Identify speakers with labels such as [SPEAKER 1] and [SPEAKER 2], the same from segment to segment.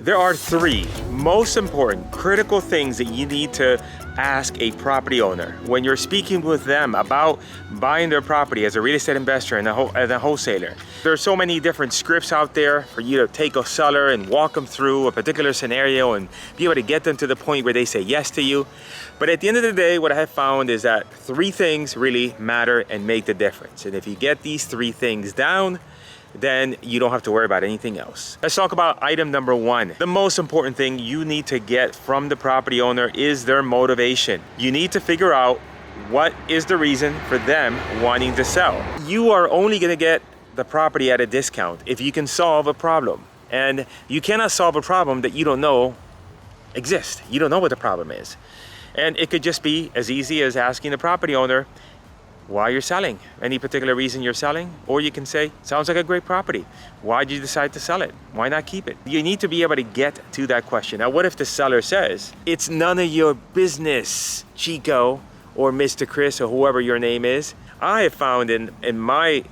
[SPEAKER 1] There are three most important critical things that you need to ask a property owner when you're speaking with them about buying their property as a real estate investor and as a wholesaler. There are so many different scripts out there for you to take a seller and walk them through a particular scenario and be able to get them to the point where they say yes to you. But at the end of the day, what I have found is that three things really matter and make the difference. And if you get these three things down, then you don't have to worry about anything else. Let's talk about item number one. The most important thing you need to get from the property owner is their motivation. You need to figure out what is the reason for them wanting to sell. You are only going to get the property at a discount if you can solve a problem. And you cannot solve a problem that you don't know exists. You don't know what the problem is. And it could just be as easy as asking the property owner why you're selling, any particular reason you're selling, or you can say, sounds like a great property. Why did you decide to sell it? Why not keep it? You need to be able to get to that question. Now, what if the seller says, it's none of your business, Chico, or Mr. Cris, or whoever your name is? I have found in my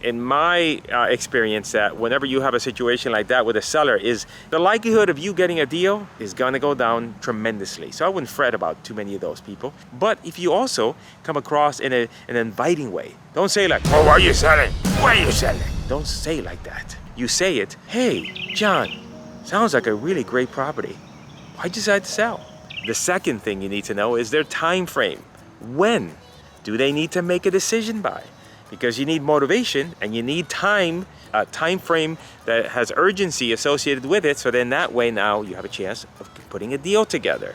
[SPEAKER 1] experience that whenever you have a situation like that with a seller, is the likelihood of you getting a deal is gonna go down tremendously. So I wouldn't fret about too many of those people. But if you also come across in an inviting way, don't say like, oh, why are you selling? Why are you selling? Don't say it like that. You say it, hey, John, sounds like a really great property. Why'd you decide to sell? The second thing you need to know is their time frame. When do they need to make a decision by? Because you need motivation and you need time, a time frame that has urgency associated with it. So then that way now you have a chance of putting a deal together.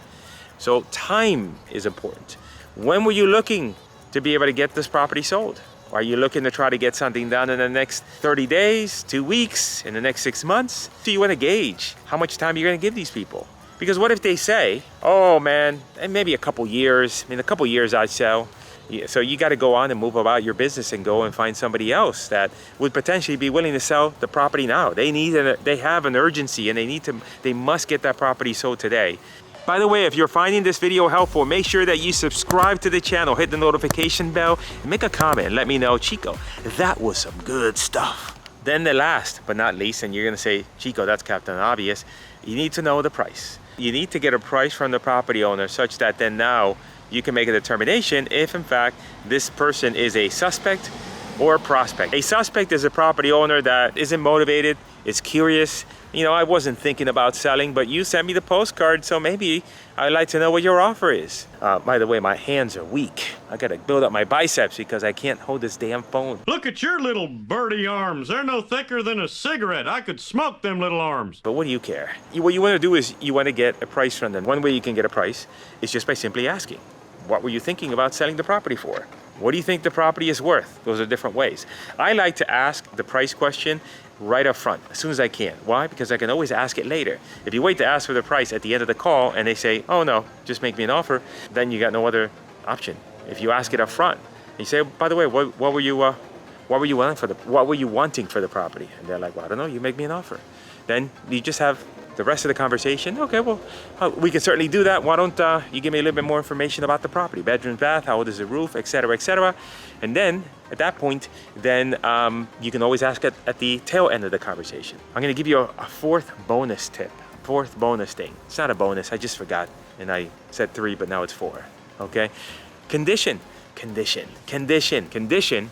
[SPEAKER 1] So time is important. When were you looking to be able to get this property sold? Are you looking to try to get something done in the next 30 days, 2 weeks, in the next 6 months? So you want to gauge how much time you're going to give these people. Because what if they say, oh man, and maybe a couple years, in a couple years I'd sell. So you got to go on and move about your business and go and find somebody else that would potentially be willing to sell the property now. They have an urgency and they must get that property sold today. By the way, if you're finding this video helpful, make sure that you subscribe to the channel, hit the notification bell, and make a comment and let me know, Chico, that was some good stuff. Then the last but not least, and you're gonna say, Chico, that's Captain Obvious, you need to know the price. You need to get a price from the property owner such that then now you can make a determination if in fact this person is a suspect or a prospect. A suspect is a property owner that isn't motivated, is curious. You know, I wasn't thinking about selling, but you sent me the postcard, so maybe I'd like to know what your offer is. By the way, my hands are weak. I gotta build up my biceps because I can't hold this damn phone.
[SPEAKER 2] Look at your little birdie arms. They're no thicker than a cigarette. I could smoke them little arms.
[SPEAKER 1] But what do you care? What you wanna do is you wanna get a price from them. One way you can get a price is just by simply asking, what were you thinking about selling the property for? What do you think the property is worth? Those are different ways. I like to ask the price question right up front, as soon as I can. Why? Because I can always ask it later. If you wait to ask for the price at the end of the call and they say, oh no, just make me an offer, then you got no other option. If you ask it up front, you say, by the way, what were you wanting for the property? And they're like, well, I don't know, you make me an offer. Then you just have the rest of the conversation. Okay, well, we can certainly do that. Why don't you give me a little bit more information about the property? Bedroom, bath, how old is the roof, etc., etc. And then at that point, then you can always ask at the tail end of the conversation. I'm gonna give you a fourth bonus tip, fourth bonus thing. It's not a bonus, I just forgot. And I said 3, but now it's 4, okay? Condition.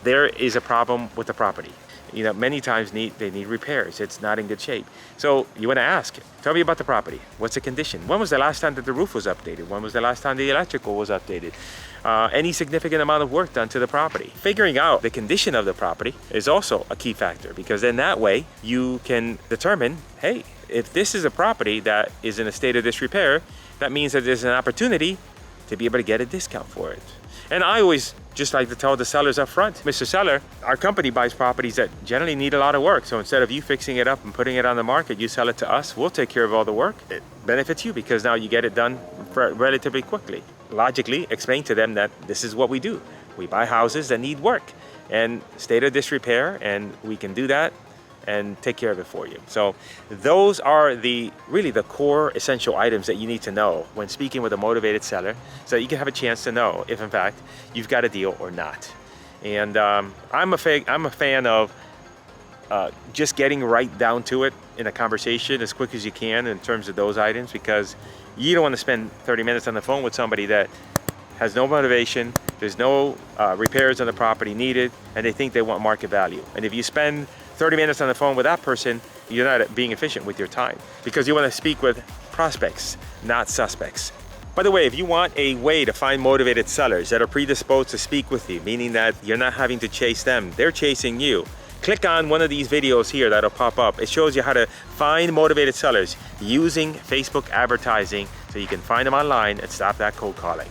[SPEAKER 1] There is a problem with the property. You know, many times they need repairs. It's not in good shape. So you want to ask, tell me about the property. What's the condition? When was the last time that the roof was updated? When was the last time the electrical was updated? Any significant amount of work done to the property? Figuring out the condition of the property is also a key factor, because then that way you can determine, hey, if this is a property that is in a state of disrepair, that means that there's an opportunity to be able to get a discount for it. And I always just like to tell the sellers up front, Mr. Seller, our company buys properties that generally need a lot of work. So instead of you fixing it up and putting it on the market, you sell it to us. We'll take care of all the work. It benefits you because now you get it done relatively quickly. Logically explain to them that this is what we do. We buy houses that need work and state of disrepair, and we can do that and take care of it for you. So those are really the core essential items that you need to know when speaking with a motivated seller, so that you can have a chance to know if in fact you've got a deal or not. And I'm a fan of just getting right down to it in a conversation as quick as you can in terms of those items, because you don't want to spend 30 minutes on the phone with somebody that has no motivation, there's no repairs on the property needed, and they think they want market value. And if you spend 30 minutes on the phone with that person, you're not being efficient with your time, because you want to speak with prospects, not suspects. By the way, if you want a way to find motivated sellers that are predisposed to speak with you, meaning that you're not having to chase them, they're chasing you, click on one of these videos here that'll pop up. It shows you how to find motivated sellers using Facebook advertising so you can find them online and stop that cold calling.